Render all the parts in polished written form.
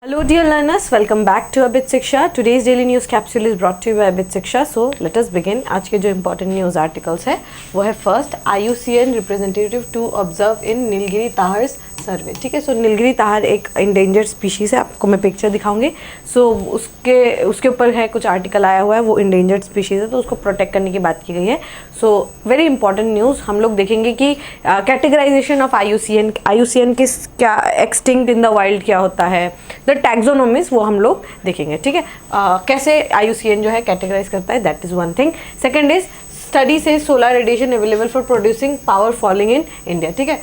Hello dear learners, welcome back to Abit Shiksha. Today's daily news capsule is brought to you by Abit Shiksha. So let us begin. आज के जो important news articles है वो है first IUCN representative to observe in Nilgiri Tahir सर्वे. ठीक है, सो नीलगिरी ताहर एक endangered species है, आपको मैं पिक्चर दिखाऊंगी. सो उसके ऊपर है कुछ आर्टिकल आया हुआ है, वो endangered species है तो उसको प्रोटेक्ट करने की बात की गई है. So very important news. हम लोग देखेंगे कि कैटेगराइजेशन ऑफ IUCN किस क्या एक्सटिंक्ट इन द वाइल्ड क्या होता है, द टैक्सोनॉमीज वो हम लोग देखेंगे. ठीक है, कैसे IUCN जो है कैटेगराइज करता है, that is one thing. Second is study से solar radiation available for producing power falling in India. ठीक है,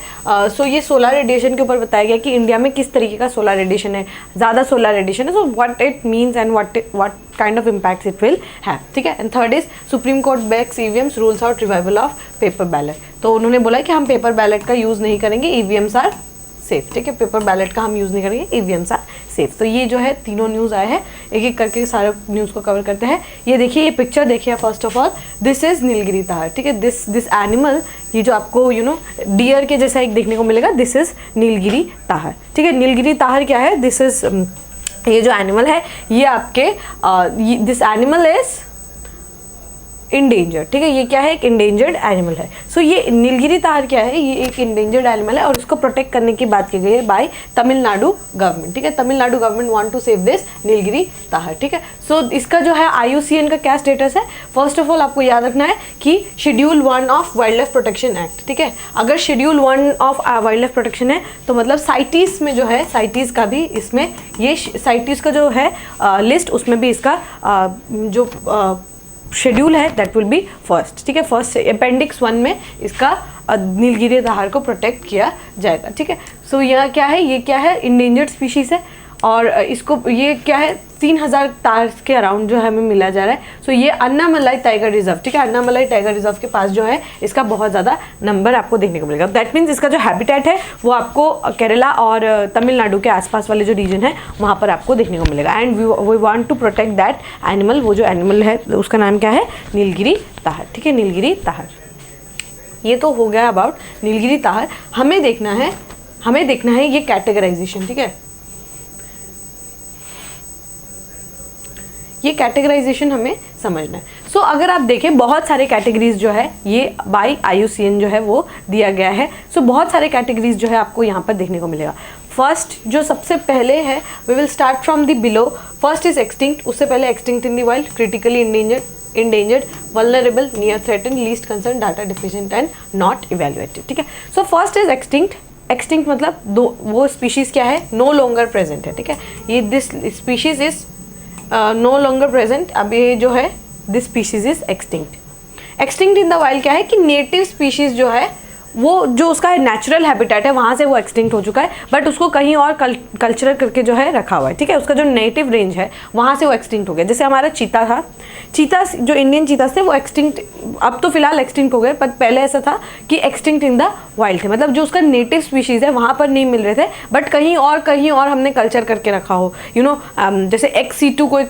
सो ये सोलर रेडिएशन के ऊपर बताया गया कि इंडिया में किस तरीके का सोलर रेडिएशन है, ज़्यादा सोलर रेडिएशन है, so what it means and what kind of impacts it will have. ठीक है, and third is supreme court backs EVMs rules out revival of paper ballot. तो उन्होंने बोला कि हम पेपर बैलेट का यूज़ नहीं करेंगे, EVMs आर सेफ. ठीक है, पेपर बैलेट का हम यूज़ नहीं करेंगे, EVMs आर सेफ. तो ये जो है तीनों न्यूज़ आए हैं, एक एक करके सारे न्यूज़ को कवर करते हैं. ये देखिए, ये पिक्चर देखिए. First of all this is Nilgiri tahr. ठीक है, दिस एनिमल, ये जो आपको डियर के जैसा एक देखने को मिलेगा, दिस इज नीलगिरी ताहर. ठीक है, नीलगिरी ताहर क्या है, दिस इज ये जो एनिमल है ये आपके दिस एनिमल इज इंडेंजर्ड. ठीक है, ये क्या है, एक इंडेंजर्ड एनिमल है. सो ये नीलगिरी ताहर क्या है, ये एक इंडेंजर्ड एनिमल है और इसको प्रोटेक्ट करने की बात की गई है बाय तमिलनाडु गवर्नमेंट. ठीक है, Tamil Nadu government want to save this Nilgiri tahr. ठीक है, सो इसका जो है IUCN का क्या स्टेटस है. फर्स्ट ऑफ ऑल आपको याद रखना है कि schedule 1 of wild life protection act. ठीक है, अगर schedule 1 of wild life protection है तो मतलब साइटीज़ में जो है, साइटीज़ का भी इसमें ये साइटीज़ का जो है लिस्ट, उसमें भी इसका जो शेड्यूल है दैट विल बी फर्स्ट. ठीक है, फर्स्ट अपेंडिक्स 1 में इसका नीलगिरी ताहर को प्रोटेक्ट किया जाएगा. ठीक है, सो यह क्या है, ये क्या है, इंडेंजर्ड स्पीशीज़ है और इसको ये क्या है 3000 तार के अराउंड जो है हमें मिला जा रहा है. सो ये अन्नामलाई टाइगर रिजर्व. ठीक है, अन्नामलाई टाइगर रिजर्व के पास जो है इसका बहुत ज़्यादा नंबर आपको देखने को मिलेगा. दैट मीन्स इसका जो हैबिटेट है वो आपको केरला और तमिलनाडु के आसपास वाले जो रीजन है वहाँ पर आपको देखने को मिलेगा. And we want to protect that animal. वो जो एनिमल है उसका नाम क्या है, नीलगिरी ताहर. ठीक है, नीलगिरी ताहर. ये तो हो गया अबाउट नीलगिरी ताहर. हमें देखना है ये कैटेगराइजेशन. ठीक है, ये कैटेगराइजेशन हमें समझना है. सो अगर आप देखें बहुत सारे कैटेगरीज जो है ये बाय IUCN जो है वो दिया गया है. सो बहुत सारे कैटेगरीज जो है आपको यहाँ पर देखने को मिलेगा. फर्स्ट जो सबसे पहले है, we will start from the below. First is extinct. उससे पहले extinct in the wild, critically endangered, vulnerable, near threaten, least concern, data deficient and not evaluated. ठीक है, so first is extinct. Extinct मतलब वो स्पीशीज़ क्या है, no longer present है. ठीक है, ये this species is no longer present. अब ये जो है this species is extinct. Extinct in the wild क्या है कि नेटिव स्पीशीज जो है वो जो उसका नेचुरल हैबिटेट है वहाँ से वो एक्सटिंक्ट हो चुका है, बट उसको कहीं और कल्चरल करके जो है रखा हुआ है. ठीक है, उसका जो नेटिव रेंज है वहाँ से वो एक्सटिंक्ट हो गया. जैसे हमारा चीता था, चीता जो इंडियन चीता थे वो एक्सटिंक्ट, अब तो फिलहाल एक्सटिंक्ट हो गए, पर पहले ऐसा था कि एक्सटिंक्ट इन द वाइल्ड थे. मतलब जो उसका नेटिव स्पीशीज़ है वहाँ पर नहीं मिल रहे थे, बट कहीं और हमने कल्चर करके रखा हो. जैसे XC2 कोई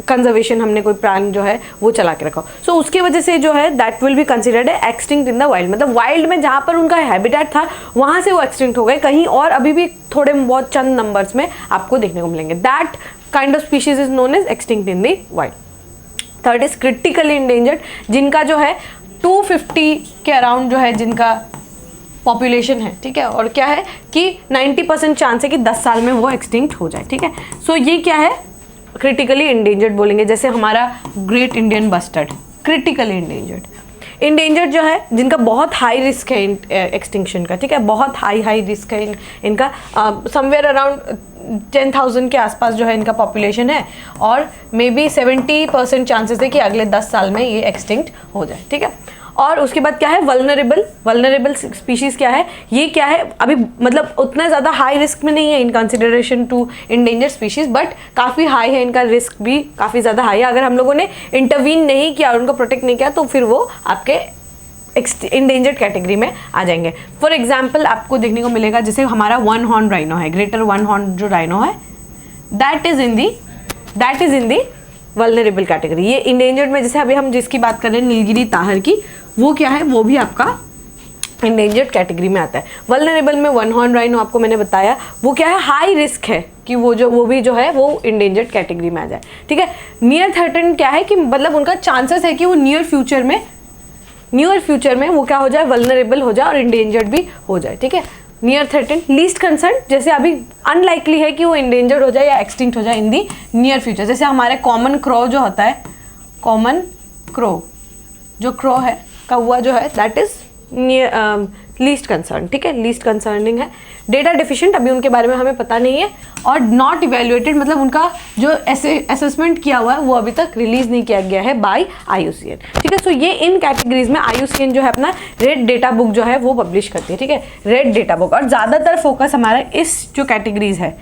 कंजर्वेशन हमने कोई प्लान जो है वो चला के रखा हो. सो उसकी वजह से जो है दैट विल बी कंसिडर्ड है एक्सटिंक्ट इन द वाइल्ड. मतलब वाइल्ड में जहाँ पर उनका हैबिटेट था वहाँ से वो एक्सटिंक्ट हो गए, कहीं और अभी भी थोड़े बहुत चंद नंबर्स में आपको देखने को मिलेंगे. That kind of species is known as extinct in the wild. Third is critically endangered, जिनका जो है 250 के अराउंड जो है जिनका पॉपुलेशन है. ठीक है, और क्या है कि 90% चांस है कि 10 साल में वो एक्सटिंक्ट हो जाए. ठीक है, सो ये क्या है, क्रिटिकली इंडेंजर्ड बोलेंगे. जैसे हमारा great Indian bustard, critically endangered जो है जिनका बहुत हाई रिस्क है एक्सटिंक्शन का. ठीक है, बहुत हाई रिस्क है इनका. समवेयर अराउंड 10,000 के आसपास जो है इनका पॉपुलेशन है और मे बी 70% चांसेस है कि अगले 10 साल में ये एक्सटिंक्ट हो जाए. ठीक है, और उसके बाद क्या है, वल्नरेबल स्पीशीज़ क्या है, ये क्या है अभी मतलब उतना ज़्यादा हाई रिस्क में नहीं है in consideration to endangered species, but काफ़ी हाई है, इनका रिस्क भी काफ़ी ज़्यादा हाई है. अगर हम लोगों ने इंटरवीन नहीं किया और उनको प्रोटेक्ट नहीं किया तो फिर वो आपके इंडेंजर्ड कैटेगरी में आ जाएंगे. फॉर एग्जाम्पल आपको देखने को मिलेगा जैसे हमारा 1 हॉर्न राइनो है, ग्रेटर 1 हॉर्न जो राइनो है, that is in the vulnerable category. ये इंडेंजर्ड में जैसे अभी हम जिसकी बात कर रहे हैं नीलगिरी ताहर की, वो क्या है, वो भी आपका इंडेंजर्ड कैटेगरी में आता है। वल्नरेबल में वन हॉर्न राइनो आपको मैंने बताया वो क्या है, हाई रिस्क है कि वो भी जो है वो इंडेंजर्ड कैटेगरी में आ जाए, ठीक है। नियर थ्रेटेंड क्या है कि मतलब उनका चांसेस है कि वो नियर फ्यूचर में वो क्या हो जाए, वल्नरेबल हो जाए और इंडेंजर्ड भी हो जाए, ठीक है। नियर थ्रेटेंड, लीस्ट कंसर्न, जैसे अभी अनलाइकली है कि वो इंडेंजर्ड हो जाए या एक्सटिंक्ट हो जाए इन दी नियर फ्यूचर। जैसे हमारे कॉमन क्रो जो होता है, कॉमन क्रो जो क्रो है, कौवा जो है, दैट इज लीस्ट कंसर्न, ठीक है, लीस्ट कंसर्निंग है। डेटा डिफिशिएंट, अभी उनके बारे में हमें पता नहीं है। और नॉट इवेल्युएटेड, मतलब उनका जो असेसमेंट किया हुआ है वो अभी तक रिलीज नहीं किया गया है बाय IUCN, ठीक है। सो ये इन कैटेगरीज में IUCN जो है अपना रेड डेटा बुक जो है वो पब्लिश करती है, ठीक है, रेड डेटा बुक। और ज़्यादातर फोकस हमारा इस जो कैटेगरीज है,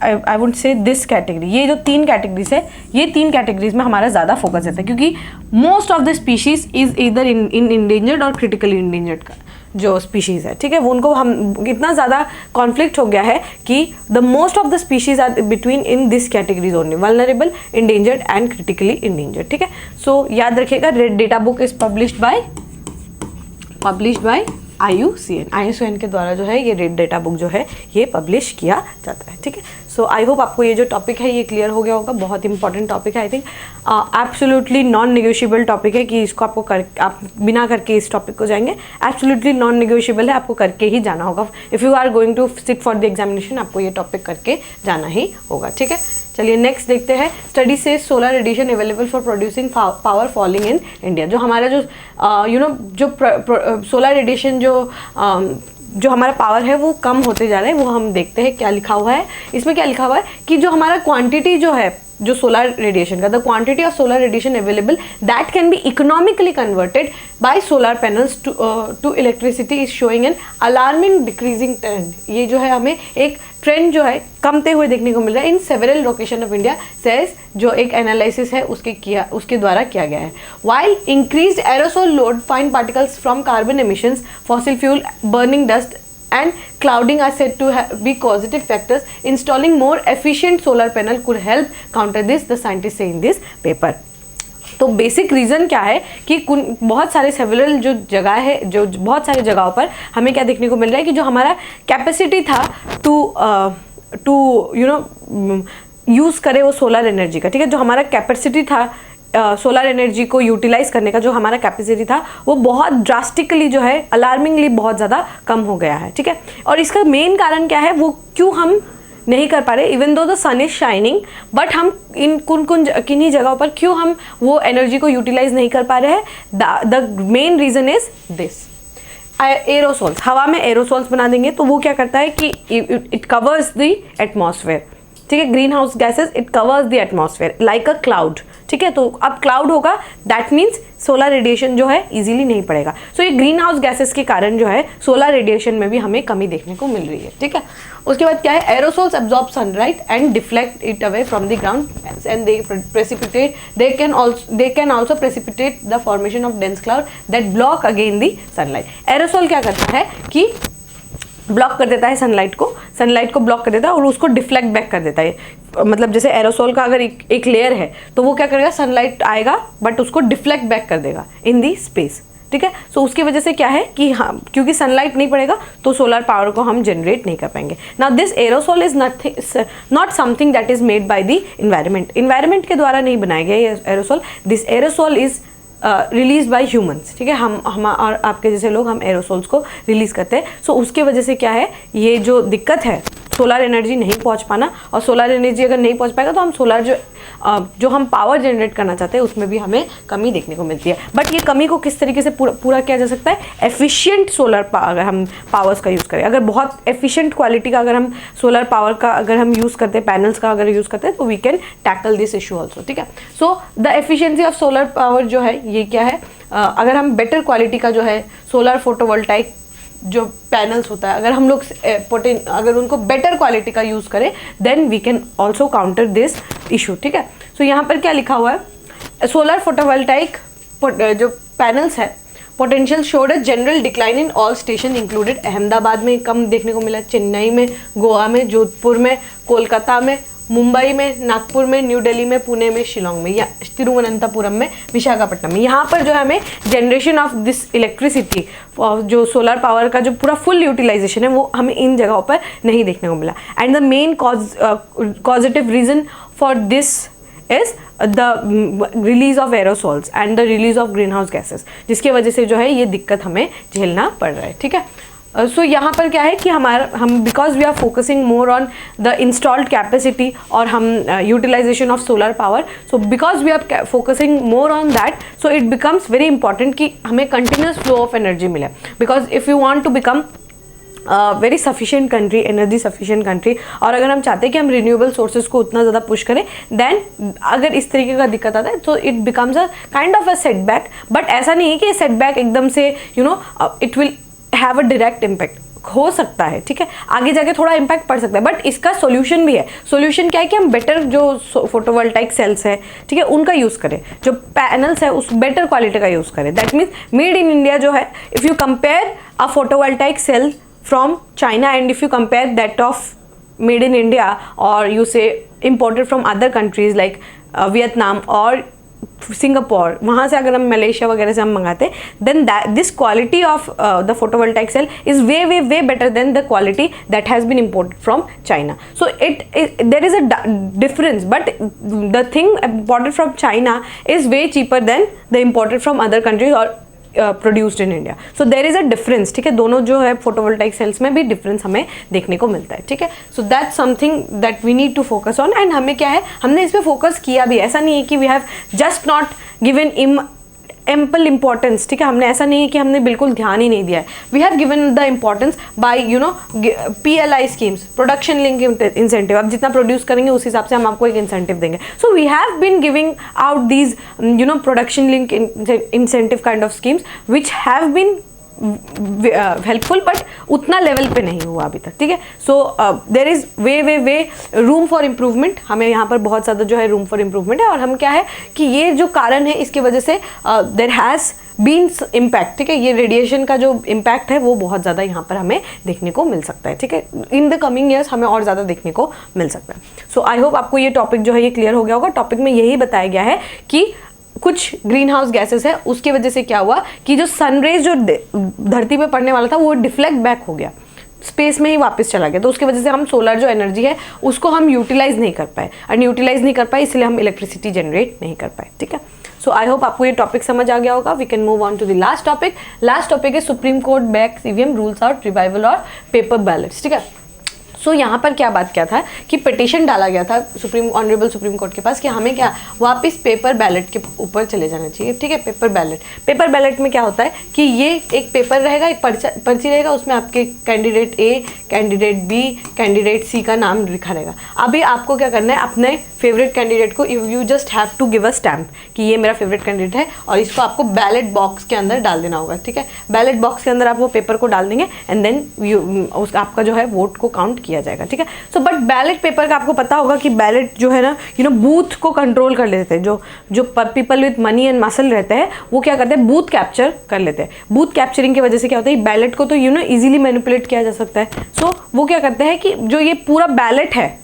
I would say this category, ये जो 3 कैटेगरीज है, ये 3 कैटेगरीज में हमारा ज़्यादा फोकस रहता है, क्योंकि most of the species is इधर इन इंडेंजर्ड और क्रिटिकली इंडेंजर्ड का जो स्पीशीज़ है, ठीक है, वो उनको हम इतना ज़्यादा कॉन्फ्लिक्ट हो गया है कि the most of the species are between in this categories only, vulnerable, endangered and critically endangered, ठीक है। सो याद रखिएगा, red data book is published by IUCN के द्वारा जो है ये रेड डेटा बुक जो है ये पब्लिश किया जाता है, ठीक है। सो आई होप आपको ये जो टॉपिक है ये क्लियर हो गया होगा। बहुत इंपॉर्टेंट टॉपिक है, I think absolutely non negotiable topic है कि इसको आपको आप बिना करके इस टॉपिक को जाएंगे, एब्सोल्युटली नॉन नेगोशिएबल है, आपको करके ही जाना होगा। If you are going to sit for the examination, आपको ये टॉपिक करके जाना ही होगा, ठीक है। चलिए नेक्स्ट देखते हैं। स्टडी से solar radiation available for producing power falling in India. जो हमारा जो जो सोलर रेडिएशन जो हमारा पावर है वो कम होते जा रहा है, वो हम देखते हैं क्या लिखा हुआ है इसमें। क्या लिखा हुआ है कि जो हमारा क्वांटिटी जो है जो सोलर रेडिएशन का, the quantity of solar radiation available that can be economically converted by solar panels to electricity is showing an alarming decreasing trend. ये जो है हमें एक ट्रेंड जो है कमते हुए देखने को मिल रहा है in several location of India, says जो एक एनालिसिस है उसके द्वारा किया गया है। While increased aerosol load, fine particles from carbon emissions, fossil fuel burning, dust and clouding are said to be causative factors. Installing more efficient solar panel could help counter this, the scientists say in this paper. तो basic reason क्या है कि बहुत सारे several जो जगह है, जो बहुत सारे जगहों पर हमें क्या देखने को मिल रहा है कि जो हमारा कैपेसिटी था टू यूज़ करे वो सोलर एनर्जी का, ठीक है, जो हमारा कैपेसिटी था सोलर एनर्जी को यूटिलाइज करने का, जो हमारा कैपेसिटी था वो बहुत ड्रास्टिकली जो है अलार्मिंगली बहुत ज़्यादा कम हो गया है, ठीक है। और इसका मेन कारण क्या है, वो क्यों हम नहीं कर पा रहे, even though the sun is shining, but हम किन्हीं जगहों पर क्यों हम वो एनर्जी को यूटिलाइज नहीं कर पा रहे हैं। The main reason is this, aerosols. हवा में एरोसोल्स बना देंगे तो वो क्या करता है कि इट कवर्स द एटमॉस्फेयर, ठीक है, green house gases, it covers the atmosphere like a cloud, ठीक है। तो अब क्लाउड होगा, दैट मीन्स सोलर रेडिएशन जो है इजीली नहीं पड़ेगा। सो ये ग्रीन हाउस गैसेस के कारण जो है सोलर रेडिएशन में भी हमें कमी देखने को मिल रही है, ठीक है। उसके बाद क्या है, aerosols absorb sunlight and deflect it away from the ground and they precipitate, they can also precipitate the formation of dense cloud that block again the sunlight. Aerosol क्या करता है कि ब्लॉक कर देता है सनलाइट को ब्लॉक कर देता है और उसको डिफ्लेक्ट बैक कर देता है। मतलब जैसे एरोसोल का अगर एक लेयर है तो वो क्या करेगा, सनलाइट आएगा बट उसको डिफ्लेक्ट बैक कर देगा इन दी स्पेस, ठीक है। सो उसकी वजह से क्या है कि हाँ, क्योंकि सनलाइट नहीं पड़ेगा तो सोलर पावर को हम जनरेट नहीं कर पाएंगे। Now this aerosol is not something that is made by the environment के द्वारा नहीं बनाया गया ये aerosol. This aerosol is release by humans, ठीक है, हम और आपके जैसे लोग हम एरोसोल्स को रिलीज करते हैं। सो उसके वजह से क्या है, ये जो दिक्कत है सोलर एनर्जी नहीं पहुंच पाना, और सोलर एनर्जी अगर नहीं पहुंच पाएगा तो हम सोलर जो हम पावर जनरेट करना चाहते हैं उसमें भी हमें कमी देखने को मिलती है। बट ये कमी को किस तरीके से पूरा किया जा सकता है, एफिशिएंट सोलर अगर हम पावर्स का यूज़ करें, अगर बहुत एफिशिएंट क्वालिटी का अगर हम सोलर पावर का अगर हम यूज़ करते हैं, पैनल्स का अगर यूज़ करते हैं, तो we can tackle this issue also, ठीक है। So the efficiency of solar power जो है ये क्या है, अगर हम बेटर क्वालिटी का जो है सोलर फोटोवोल्टाइक जो पैनल्स होता है, अगर हम लोग अगर उनको बेटर क्वालिटी का यूज़ करें, then we can also counter this issue, ठीक है। सो यहाँ पर क्या लिखा हुआ है, सोलर फोटोवोल्टाइक जो पैनल्स है, potential showed a general decline in all station included. Ahmedabad में कम देखने को मिला, चेन्नई में, गोवा में, जोधपुर में, कोलकाता में मुंबई में, नागपुर में, न्यू दिल्ली में, पुणे में, शिलोंग में, या तिरुवनंतपुरम में, विशाखापट्टनम में, यहाँ पर जो है हमें जनरेशन ऑफ दिस इलेक्ट्रिसिटी, जो सोलर पावर का जो पूरा फुल यूटिलाइजेशन है वो हमें इन जगहों पर नहीं देखने को मिला। And the main causative reason for this is the release of aerosols and the release of greenhouse gases, जिसकी वजह से जो है ये दिक्कत हमें झेलना पड़ रहा है। ठीक है, सो यहाँ पर क्या है कि हम because we are focusing more on the installed capacity और हम utilization of solar power, so because we are focusing more on that, so it becomes very important कि हमें कंटिन्यूस फ्लो ऑफ एनर्जी मिले। Because if you want to become very sufficient country, energy sufficient country, और अगर हम चाहते हैं कि हम रिन्यूएबल सोर्सेज को उतना ज़्यादा पुश करें, देन अगर इस तरीके का दिक्कत आता है तो it becomes a kind of a setback. But ऐसा नहीं है कि सेटबैक एकदम से it will have a direct impact, हो सकता है। ठीक है, आगे जाके थोड़ा इम्पैक्ट पड़ सकता है, बट इसका सॉल्यूशन भी है। सॉल्यूशन क्या है कि हम बेटर जो फोटोवोल्टाइक सेल्स है, ठीक है, उनका यूज़ करें, जो पैनल्स है उस बेटर क्वालिटी का यूज़ करें। That means made in India जो है, if you compare a photovoltaic cell from China and if you compare that of made in India, or you say imported from other countries like Vietnam or Singapore, वहाँ से अगर हम Malaysia वगैरह से हम मंगाते, then this quality of the photovoltaic cell is way better than the quality that has been imported from China. So there is a difference, but the thing imported from China is way cheaper than the imported from other countries or produced in India. So there is a difference. ठीक है, दोनों जो है photovoltaic sales में भी difference हमें देखने को मिलता है। ठीक है, so that's something that we need to focus on. And हमें क्या है, हमने इस पर फोकस किया भी, ऐसा नहीं है कि we have just not given ample importance. ठीक है, हमने ऐसा नहीं है कि हमने बिल्कुल ध्यान ही नहीं दिया है। We have given the importance by PLI schemes, production link incentive. आप जितना प्रोड्यूस करेंगे उस हिसाब से हम आपको एक इंसेंटिव देंगे। So we have been giving out these production link incentive kind of schemes which have been helpful, but उतना लेवल पे नहीं हुआ अभी तक। ठीक है, so there is way room for improvement. हमें यहाँ पर बहुत ज़्यादा जो है रूम फॉर इम्प्रूवमेंट है, और हम क्या है कि ये जो कारण है इसकी वजह से देर हैज़ बीन इम्पैक्ट। ठीक है, ये रेडिएशन का जो इम्पैक्ट है वो बहुत ज़्यादा यहाँ पर हमें देखने को मिल सकता है। ठीक है, इन द कमिंग ईयर्स हमें और ज़्यादा देखने को मिल सकता है। सो आई होप आपको ये टॉपिक जो है ये क्लियर हो गया होगा। टॉपिक में यही बताया गया है कि कुछ ग्रीन हाउस गैसेस है, उसकी वजह से क्या हुआ कि जो सनरेज जो धरती पे पड़ने वाला था वो डिफ्लेक्ट बैक हो गया, स्पेस में ही वापस चला गया। तो उसकी वजह से हम सोलर जो एनर्जी है उसको हम यूटिलाइज नहीं कर पाए, और यूटिलाइज नहीं कर पाए इसलिए हम इलेक्ट्रिसिटी जनरेट नहीं कर पाए। ठीक है, सो आई होप आपको ये टॉपिक समझ आ गया होगा। We can move on to the last topic. Last topic है Supreme court backs EVM rules out revival और पेपर बैलेट्स। ठीक है, सो यहाँ पर क्या बात क्या था कि पिटीशन डाला गया था ऑनरेबल सुप्रीम कोर्ट के पास कि हमें क्या वापस पेपर बैलेट के ऊपर चले जाना चाहिए। ठीक है, पेपर बैलेट में क्या होता है कि ये एक पेपर रहेगा, एक पर्ची रहेगा, उसमें आपके candidate A, candidate B, candidate C का नाम लिखा रहेगा। अभी आपको क्या करना है, अपने फेवरेट कैंडिडेट को you just have to give a stamp कि ये मेरा फेवरेट कैंडिडेट है, और इसको आपको बैलेट बॉक्स के अंदर डाल देना होगा। ठीक है, बैलेट बॉक्स के अंदर आप वो पेपर को डाल देंगे, एंड देन आपका जो है वोट को काउंट किया जाएगा। ठीक है, सो बट बैलेट पेपर का आपको पता होगा कि बैलेट जो है ना बूथ को कंट्रोल कर लेते हैं। जो people with money and muscle रहते हैं वो क्या करते हैं, बूथ कैप्चर कर लेते हैं। बूथ कैप्चरिंग की वजह से क्या होता है, बैलेट को तो इजीली मैनिपुलेट किया जा सकता है। सो वो क्या करते हैं कि जो ये पूरा बैलेट है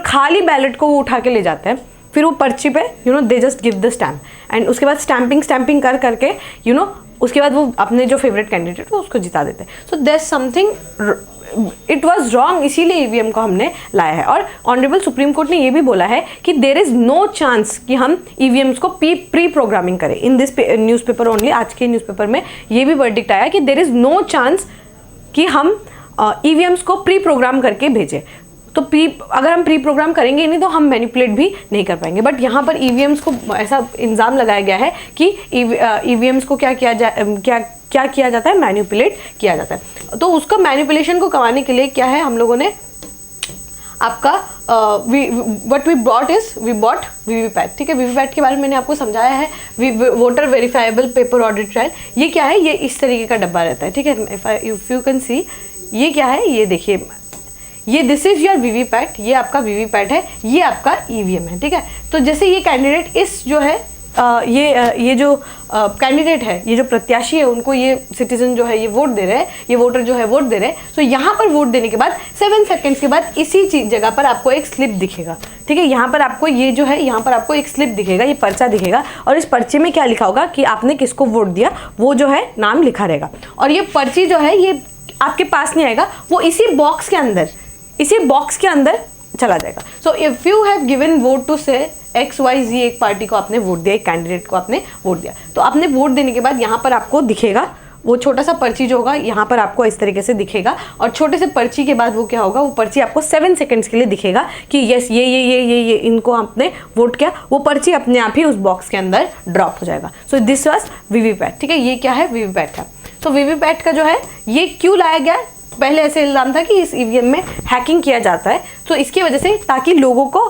खाली बैलेट को वो उठा के ले जाते हैं, फिर वो पर्ची पे they just give the stamp, and उसके बाद स्टैम्पिंग कर करके उसके बाद वो अपने जो फेवरेट कैंडिडेट वो उसको जिता देते हैं। So there something it was wrong, इसीलिए ईवीएम को हमने लाया है। और ऑनरेबल सुप्रीम कोर्ट ने ये भी बोला है कि देर इज़ नो चांस कि हम ईवीएम्स को प्री प्रोग्रामिंग करें। इन दिस न्यूज़पेपर ओनली, आज के न्यूज़पेपर में ये भी वर्डिक्ट आया कि देर इज़ नो चांस कि हम ईवीएम्स को प्री प्रोग्राम करके भेजें। तो अगर हम प्री प्रोग्राम करेंगे नहीं तो हम मैनिपुलेट भी नहीं कर पाएंगे। बट यहाँ पर ईवीएम्स को ऐसा इल्ज़ाम लगाया गया है कि ईवीएम्स को क्या किया जाता है, मैनिपुलेट किया जाता है। तो उसका मैनिपुलेशन को करवाने के लिए क्या है, हम लोगों ने आपका व्हाट वी बॉट वीवीपैट। ठीक है, वीवीपैट के बारे में मैंने आपको समझाया है, voter verifiable paper audit trial. ये क्या है, ये इस तरीके का डब्बा रहता है। ठीक है, इफ यू कैन सी ये क्या है, ये देखिए, ये दिस इज योर वीवीपैट, ये आपका वीवीपैट है, ये आपका ईवीएम है। ठीक है, तो जैसे ये कैंडिडेट इस जो है ये जो कैंडिडेट है, ये जो प्रत्याशी है, उनको ये सिटीजन जो है ये वोट दे रहे हैं, ये वोटर जो है वोट दे रहे हैं। सो यहाँ पर वोट देने के बाद 7 सेकंड्स के बाद इसी चीज जगह पर आपको एक स्लिप दिखेगा, ठीक है। यहाँ पर आपको ये जो है, यहाँ पर आपको एक स्लिप दिखेगा, ये पर्चा दिखेगा, और इस पर्चे में क्या लिखा होगा कि आपने किसको वोट दिया, वो जो है नाम लिखा रहेगा। और ये पर्ची जो है ये आपके पास नहीं आएगा, वो इसी बॉक्स के अंदर चला जाएगा। So if you have given vote to say XYZ, एक पार्टी को आपने वोट दिया, एक कैंडिडेट को आपने वोट दिया, तो आपने वोट देने के बाद यहाँ पर आपको दिखेगा वो छोटा सा पर्ची जो होगा, यहाँ पर आपको इस तरीके से दिखेगा। और छोटे से पर्ची के बाद वो क्या होगा, वो पर्ची आपको 7 सेकंड्स के लिए दिखेगा कि यस ये इनको आपने वोट किया। वो पर्ची अपने आप ही उस बॉक्स के अंदर ड्रॉप हो जाएगा। सो दिस वाज वीवीपैट, ठीक है। ये क्या है, वीवीपैट है। सो वीवीपैट का जो है ये क्यों लाया गया, पहले ऐसे इल्जाम था कि इस ईवीएम में हैकिंग किया जाता है, तो इसकी वजह से ताकि लोगों को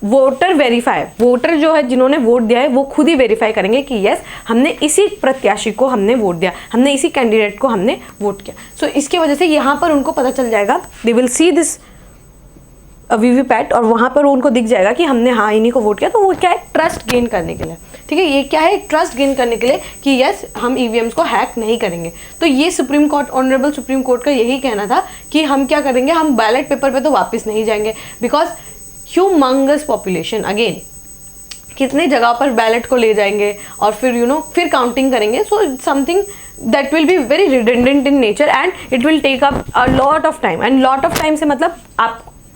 वोटर जो है जिन्होंने वोट दिया है वो खुद ही वेरीफाई करेंगे कि यस हमने इसी प्रत्याशी को हमने वोट दिया, हमने इसी कैंडिडेट को हमने वोट किया। सो इसकी वजह से यहाँ पर उनको पता चल जाएगा, they will see this VVPAT, और वहाँ पर उनको दिख जाएगा कि हमने हाँ इन्हीं को वोट किया। तो वो क्या है, ट्रस्ट गेन करने के लिए, ठीक है। ये क्या है, ट्रस्ट गेन करने के लिए कि यस हम ईवीएम्स को हैक नहीं करेंगे। तो ये supreme court, honourable supreme court का यही कहना था कि हम क्या करेंगे, हम बैलेट पेपर पे तो वापस नहीं जाएंगे, बिकॉज ह्यूमंगस पॉपुलेशन, अगेन कितने जगह पर बैलेट को ले जाएंगे और फिर फिर काउंटिंग करेंगे। So something that will be very redundant in nature and it will take up a lot of time. And lot of time से मतलब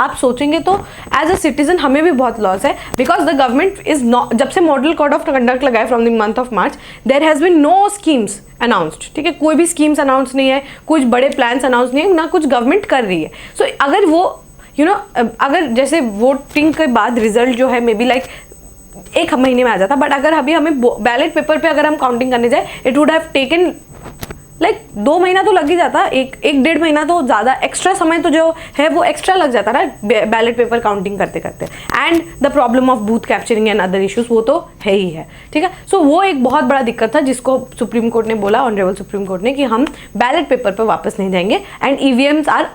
आप सोचेंगे तो एज अ सिटीजन हमें भी बहुत लॉस है, because the government is not, जब से मॉडल कोड ऑफ कंडक्ट लगाए from the month of March, there has been no schemes announced, ठीक है। कोई भी स्कीम्स अनाउंस नहीं है, कुछ बड़े प्लान्स अनाउंस नहीं है, ना कुछ गवर्नमेंट कर रही है। सो अगर वो अगर जैसे वोटिंग के बाद रिजल्ट जो है मे बी लाइक 1 महीने में आ जाता, बट अगर अभी हमें बैलेट पेपर पे अगर हम काउंटिंग करने जाए, it would have taken like 2 महीना तो लग ही जाता, एक 1.5 महीना तो ज़्यादा एक्स्ट्रा समय तो जो है वो एक्स्ट्रा लग जाता ना बैलेट पेपर काउंटिंग करते करते। And the problem of booth capturing and other issues वो तो है ही है, ठीक है। सो वो एक बहुत बड़ा दिक्कत था जिसको सुप्रीम कोर्ट ने बोला, ऑनरेबल सुप्रीम कोर्ट ने, कि हम बैलेट पेपर पर वापस नहीं जाएंगे and EVMs are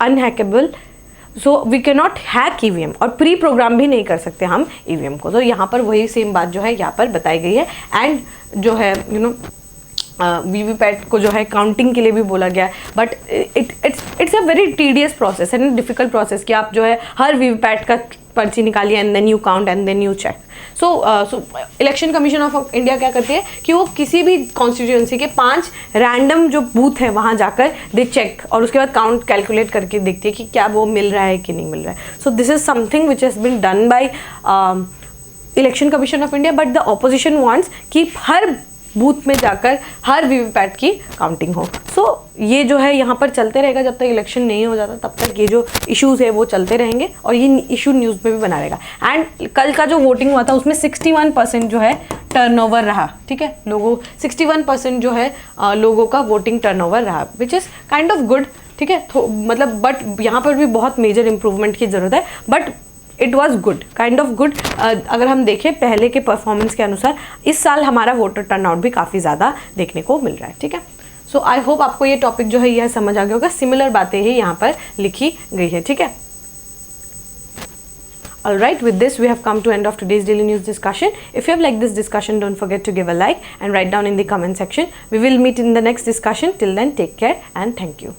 unhackable, so we can not hack EVM, और प्री प्रोग्राम भी नहीं कर सकते हम ईवीएम को। तो यहाँ पर वही सेम बात जो है यहाँ पर बताई गई है। एंड जो है वीवीपैट को जो है काउंटिंग के लिए भी बोला गया है, but it's a very tedious process and difficult process कि आप जो है हर वीवीपैट का पर्ची निकालिए and then you count and then you check. So election commission of India क्या करती है कि वो किसी भी कॉन्स्टिट्यूएंसी के 5 रैंडम जो बूथ है वहाँ जाकर दे चेक, और उसके बाद काउंट कैलकुलेट करके देखती है कि क्या वो मिल रहा है कि नहीं मिल रहा है। So this is something which has been done by election commission of India, but the opposition wants कि हर बूथ में जाकर हर वीवीपैट की काउंटिंग हो। सो ये जो है यहाँ पर चलते रहेगा जब तक इलेक्शन नहीं हो जाता, तब तक ये जो इश्यूज है वो चलते रहेंगे और ये इशू न्यूज़ में भी बना रहेगा। एंड कल का जो वोटिंग हुआ था उसमें 61% जो है टर्नओवर रहा, ठीक है। 61% जो है लोगों का वोटिंग टर्नओवर रहा, which is kind of good, ठीक है। मतलब बट यहाँ पर भी बहुत मेजर इंप्रूवमेंट की ज़रूरत है, but it was good, kind of good. अगर हम देखें पहले के परफॉर्मेंस के अनुसार इस साल हमारा वोटर टर्नआउट भी काफ़ी ज़्यादा देखने को मिल रहा है, ठीक है। सो आई होप आपको ये टॉपिक जो है यह समझ आ गया होगा। सिमिलर बातें ही यहाँ पर लिखी गई है, ठीक है। Alright, with this we have come to end of today's daily news discussion. If you have liked this discussion, don't forget to give a like and write down in the comment section. We will meet in the next discussion. Till then, take care and thank you.